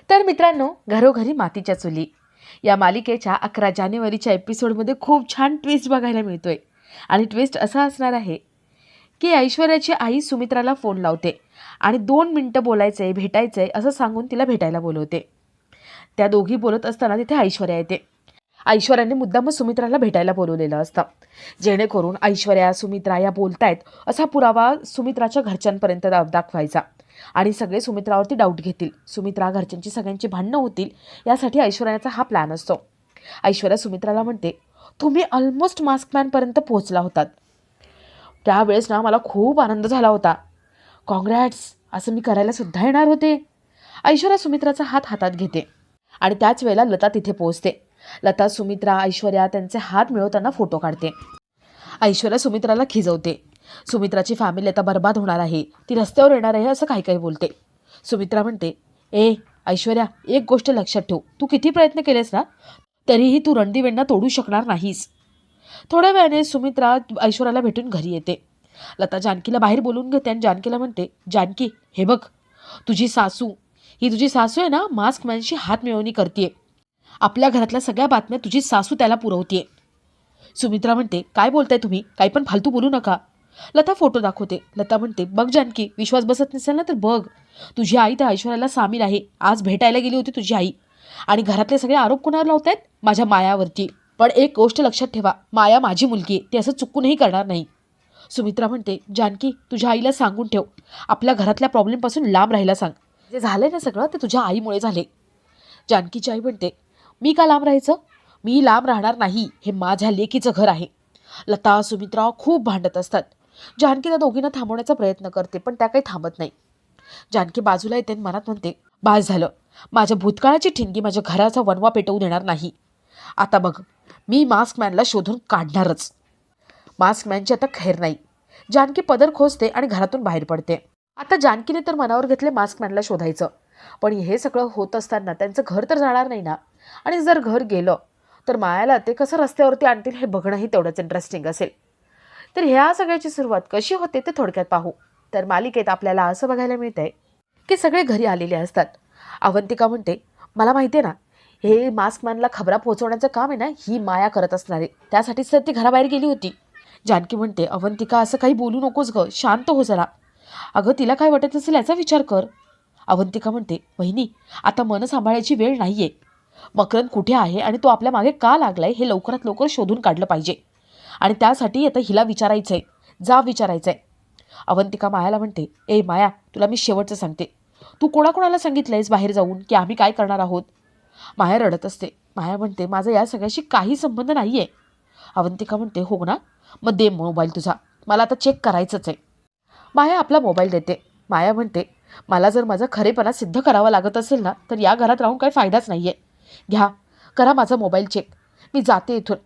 तर मित्रांनो, घरोघरी मातीच्या चुली या मालिकेच्या 11 जानेवारीच्या एपिसोडमध्ये खूप छान ट्विस्ट बघायला मिळतोय. आणि ट्विस्ट असा असणार आहे की ऐश्वर्याची आई सुमित्राला फोन लावते आणि 2 मिनिटं बोलायचं आहे, भेटायचं आहे असं सांगून तिला भेटायला बोलवते. त्या दोघी बोलत असताना तिथे ऐश्वर्या येते. ऐश्वर्याने मुद्दाम सुमित्राला भेटायला बोलवलेलं असतं, जेणेकरून ऐश्वर्या सुमित्रा या बोलतायत असा पुरावा सुमित्राच्या घरच्यांपर्यंत दाखवायचा आणि सगळे सुमित्रावरती डाऊट घेतील. सुमित्रा घरच्यांची सगळ्यांची भांडणं होतील, यासाठी ऐश्वर्याचा हा प्लॅन असतो. ऐश्वर्या सुमित्राला म्हणते, तुम्ही ऑलमोस्ट मास्कमॅनपर्यंत पोहोचला होतात. त्यावेळेस ना मला खूप आनंद झाला होता. कॉंग्रॅट्स, असं मी करायला सुद्धा येणार होते. ऐश्वर्या सुमित्राचा हात हातात घेते आणि त्याच वेळेला लता तिथे पोहोचते. लता, सुमित्रा, ऐश्वर्या त्यांचे हात मिळवताना फोटो काढते. ऐश्वर्या सुमित्राला खिजवते. सुमित्राची फॅमिली आता बर्बाद होणार आहे, ती रस्त्यावर येणार आहे असं काही काही बोलते. सुमित्रा म्हणते, ऐश्वर्या, एक गोष्ट लक्षात ठेव, तू किती प्रयत्न केलेस ना तरीही तू रणदिवेंना तोडू शकणार नाहीस. थोड्या वेळाने सुमित्रा ऐश्वर्याला भेटून घरी येते. लता जानकीला बाहेर बोलून घेते आणि जानकीला म्हणते, जानकी, हे बघ, तुझी सासू आहे ना, मास्कमॅनशी हात मिळवणी करते. आपल्या घरातल्या सगळ्या बातम्या तुझी सासू त्याला पुरवते. सुमित्रा म्हणते, काय बोलताय तुम्ही, काही पण फालतू बोलू नका. लता फोटो दाखवते. लता म्हणते, बघ जानकी, विश्वास बसत नसेल ना तर बघ, तुझी आई त्या ऐश्वर्याला सामील आहे. आज भेटायला गेली होती तुझी आई आणि घरातले सगळे आरोप कोणावर लावत आहेत? माझ्या मायावरती. पण एक गोष्ट लक्षात ठेवा, माया माझी मुलगी आहे, ती असं चुकूनही करणार नाही. सुमित्रा म्हणते, जानकी, तुझ्या आईला सांगून ठेव, आपल्या घरातल्या प्रॉब्लेमपासून लांब राहायला सांग. जे झालंय ना सगळं ते तुझ्या आईमुळे झाले. जानकीची आई म्हणते, मी का लांब राहायचं? मी लांब राहणार नाही, हे माझ्या लेकीचं घर आहे. लता, सुमित्रा खूप भांडत असतात. जानकी त्या दोघींना थांबवण्याचा प्रयत्न करते, पण त्या काही थांबत नाही. जानकी बाजूला येते आणि मनात म्हणते, बास झालं, माझ्या भूतकाळाची ठिणगी माझ्या घराचा वनवा पेटवू देणार नाही. आता बघ, मी मास्कमॅनला शोधून काढणारच. मास्कमॅनची आता खैर नाही. जानकी पदर खोचते आणि घरातून बाहेर पडते. आता जानकीने तर मनावर घेतले मास्कमॅनला शोधायचं, पण हे सगळं होत असताना त्यांचं घर तर जाणार नाही ना. आणि जर घर गेलं तर मायाला ते कसं रस्त्यावरती आणतील हे बघणंही तेवढंच इंटरेस्टिंग असेल. तर ह्या सगळ्याची सुरुवात कशी होते ते थोडक्यात पाहू. तर मालिकेत आपल्याला असं बघायला मिळतंय की सगळे घरी आलेले असतात. अवंतिका म्हणते, मला माहिती आहे ना, हे मास्कमॅनला खबरा पोहोचवण्याचं काम आहे ना, ही माया करत असणार आहे, त्यासाठीच तर ती घराबाहेर गेली होती. जानकी म्हणते, अवंतिका, असं काही बोलू नकोस गं, शांत हो जरा. अगं, तिला काय वाटत असेल याचा विचार कर. अवंतिका म्हणते, वहिनी, आता मन सांभाळायची वेळ नाहीये. मकरंद कुठे आहे आणि तो आपल्या मागे का लागलाय हे लवकरात लवकर शोधून काढलं पाहिजे. आणि त्यासाठी आता हिला विचारायचंय, जा विचारायचंय. अवंतिका मायाला म्हणते, माया, तुला मी शेवटचं सांगते, तू कोणाकोणाला सांगितलंयस बाहेर जाऊन की आम्ही काय करणार आहोत? माया रडत असते. माया म्हणते, माझा या सगळ्याशी काही संबंध नाहीये. अवंतिका म्हणते, हो ना, मग दे मोबाईल तुझा, मला आता चेक करायचंच आहे. माया आपला मोबाईल देते. माया म्हणते, मला जर माझा खरेपणा सिद्ध करावा लागत असेल ना तर या घरात राहून काही फायदाच नाहीये. घ्या, करा माझा मोबाईल चेक, मी जाते इथून.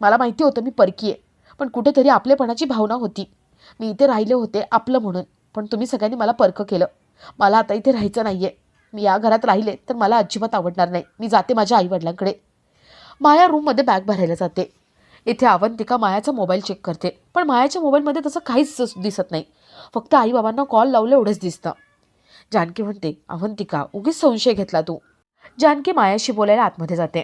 मला माहिती होतं मी परकी आहे, पण कुठेतरी आपलेपणाची भावना होती. मी इथे राहिले होते आपलं म्हणून, पण तुम्ही सगळ्यांनी मला परकं केलं. मला आता इथे राहायचं नाहीये. मी या घरात राहिले तर मला अजिबात आवडणार नाही. मी जाते माझ्या आईवडिलांकडे. माया रूममध्ये बॅग भरायला जाते. इथे अवंतिका मायाचा मोबाईल चेक करते, पण मायाच्या मोबाईलमध्ये तसं काहीच दिसत नाही. फक्त आईबाबांना कॉल लावलं एवढंच दिसतं. जानकी म्हणते, अवंतिका, उगीच संशय घेतला तू. जानकी मायाशी बोलायला आतमध्ये जाते.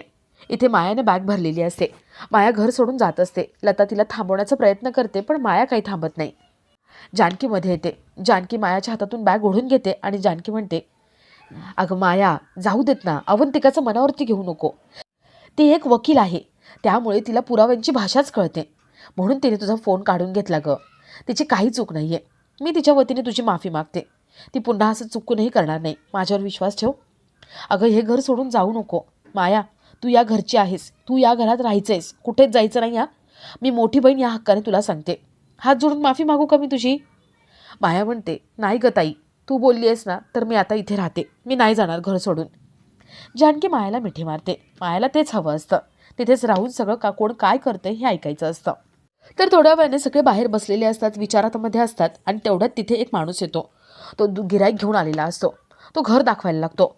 इथे मायाने बॅग भरलेली असते. माया घर सोडून जात असते. लता तिला थांबवण्याचा प्रयत्न करते, पण माया काही थांबत नाही. जानकी मध्ये येते. जानकी मायाच्या हातातून बॅग ओढून घेते आणि जानकी म्हणते, अगं माया, जाऊ देत ना, अवंतिकाचं मनावरती घेऊ नको. ती एक वकील आहे, त्यामुळे तिला पुराव्यांची भाषाच कळते, म्हणून तिने तुझा फोन काढून घेतला गं. तिची काही चूक नाहीये. मी तिच्या वतीने तुझी माफी मागते. ती पुन्हा असं चुकूनही करणार नाही. माझ्यावर विश्वास ठेव. अगं, हे घर सोडून जाऊ नको. माया, तू या घरची आहेस, तू या घरात राहायचंयस, कुठेच जायचं नाही. मी मोठी बहीण या हक्काने तुला सांगते. हात जोडून माफी मागू का मी तुझी? माया म्हणते, नाही गं ताई, तू बोलली आहेस ना तर मी आता इथे राहते. मी नाही जाणार घर सोडून. जानकी मायाला मिठी मारते. मायाला तेच हवं असतं, तिथेच राहून सगळं कोण काय करते हे ऐकायचं असतं. तर थोड्या वेळाने सगळे बाहेर बसलेले असतात, विचारामध्ये असतात आणि तेवढ्यात तिथे एक माणूस येतो. तो गिराईक घेऊन आलेला असतो. तो घर दाखवायला लागतो.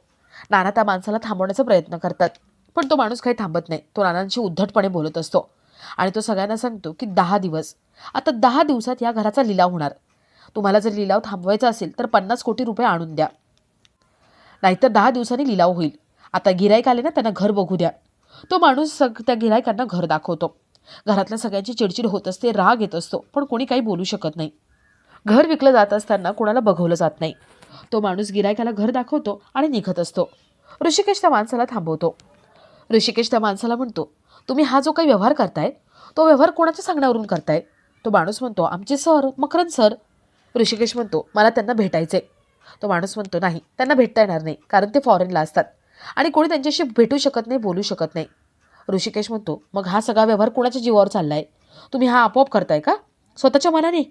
नाना त्या माणसाला थांबवण्याचा प्रयत्न करतात, पण तो माणूस काही थांबत नाही. तो नानांशी उद्धटपणे बोलत असतो आणि तो सगळ्यांना सांगतो की 10 दिवस, आता 10 दिवसात या घराचा लिलाव होणार. तुम्हाला जर लिलाव थांबवायचा असेल तर 50 कोटी रुपये आणून द्या. नाहीतर 10 दिवसांनी लिलाव होईल. आता गिराईक आले ना, त्यांना घर बघू द्या. तो माणूस त्या गिरायकांना घर दाखवतो. घरातल्या सगळ्यांची चिडचिड होत असते, राग येत असतो, पण कोणी काही बोलू शकत नाही. घर विकलं जात असताना कोणाला बघवलं जात नाही. तो माणूस गिरायकाला घर दाखवतो आणि निघत असतो. ऋषिकेश त्या माणसाला थांबवतो. ऋषिकेश त्या माणसाला म्हणतो, तुम्ही हा जो काही व्यवहार करताय तो व्यवहार कोणाच्या सांगण्यावरून करताय? तो माणूस म्हणतो, आमचे सर, मकरंद सर. ऋषिकेश म्हणतो, मला त्यांना भेटायचंय. तो माणूस म्हणतो, नाही, त्यांना भेटता येणार नाही, कारण ते फॉरेनला असतात आणि कोणी त्यांच्याशी भेटू शकत नाही, बोलू शकत नाही. ऋषिकेश म्हणतो, मग हा सगळा व्यवहार कोणाच्या जीवावर चाललाय? तुम्ही हा आपोआप करताय का, स्वतःच्या मनाने?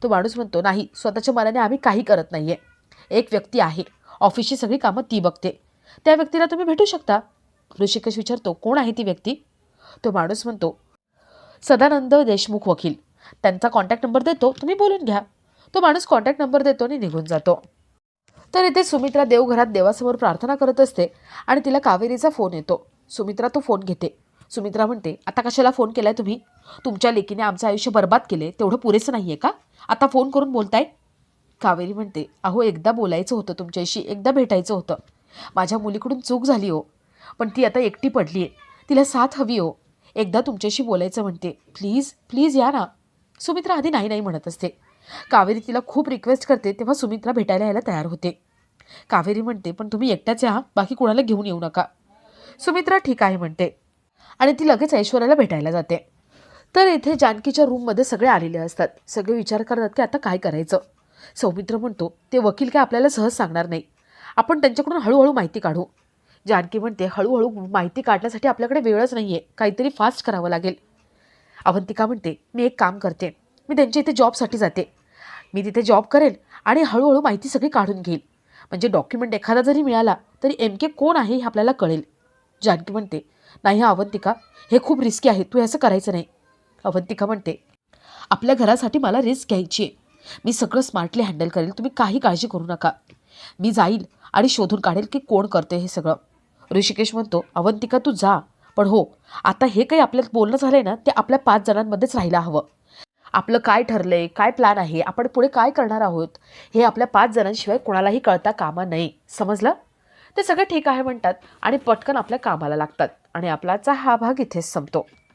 तो माणूस म्हणतो, नाही, स्वतःच्या मनाने आम्ही काही करत नाहीये. एक व्यक्ती आहे, ऑफिसची सगळी कामं ती बघते, त्या व्यक्तीला तुम्ही भेटू शकता. ऋषिकेश विचारतो, कोण आहे ती व्यक्ती? तो माणूस म्हणतो, सदानंद देशमुख वकील. त्यांचा कॉन्टॅक्ट नंबर देतो, तुम्ही बोलून घ्या. तो माणूस कॉन्टॅक्ट नंबर देतो आणि निघून जातो. तर इथे सुमित्रा देवघरात देवासमोर प्रार्थना करत असते आणि तिला कावेरीचा फोन येतो. सुमित्रा तो फोन घेते. सुमित्रा म्हणते, आता कशाला फोन केलाय तुम्ही? तुमच्या लेकीने आमचं आयुष्य बर्बाद केले, तेवढं पुरेसं नाही आहे का? आता फोन करून बोलताय? कावेरी म्हणते, अहो, एकदा बोलायचं होतं तुमच्याशी, एकदा भेटायचं होतं. माझ्या मुलीकडून चूक झाली हो, पण ती आता एकटी पडली आहे, तिला साथ हवी हो. एकदा तुमच्याशी बोलायचं म्हणते, प्लीज प्लीज या ना. सुमित्रा आधी नाही नाही म्हणत असते. कावेरी तिला खूप रिक्वेस्ट करते, तेव्हा सुमित्रा भेटायला यायला तयार होते. कावेरी म्हणते, पण तुम्ही एकट्याच या, बाकी कोणाला घेऊन येऊ नका. सुमित्रा ठीक आहे म्हणते आणि ती लगेच ऐश्वर्याला भेटायला जाते. तर इथे जानकीच्या रूममध्ये सगळे आलेले असतात. सगळे विचार करतात की आता काय करायचं. सौमित्र म्हणतो, ते वकील काय आपल्याला सहज सांगणार नाही, आपण त्यांच्याकडून हळूहळू माहिती काढू. जानकी म्हणते, हळूहळू माहिती काढण्यासाठी आपल्याकडे वेळच नाही आहे, काहीतरी फास्ट करावं लागेल. अवंतिका म्हणते, मी एक काम करते, मी त्यांच्या इथे जॉबसाठी जाते, मी तिथे जॉब करेल आणि हळूहळू माहिती सगळी काढून घेईल, म्हणजे डॉक्युमेंट एखादा जरी मिळाला तरी एमके कोण आहे हे आपल्याला कळेल. जानकी म्हणते, नाही हा अवंतिका, हे खूप रिस्की आहे, तू असं करायचं नाही. अवंतिका म्हणते, आपल्या घरासाठी मला रिस्क घ्यायची आहे, मी सगळं स्मार्टली हँडल करेल, तुम्ही काही काळजी करू नका. मी जाईल आणि शोधून काढेल की कोण करते हे सगळं. ऋषिकेश म्हणतो, अवंतिका तू जा, पण हो, आता हे काही आपल्यात बोलणं झालंय ना, ते आपल्या 5 जणांमध्येच राहायला हवं. आपलं काय ठरलंय, काय प्लॅन आहे, आपण पुढे काय करणार आहोत, हे आपल्या 5 जणांशिवाय कोणालाही कळता कामा नये, समजलं? ते सगळं ठीक आहे म्हणतात आणि पटकन आपल्या कामाला लागतात आणि आपलाचा हा भाग इथेच संपतो.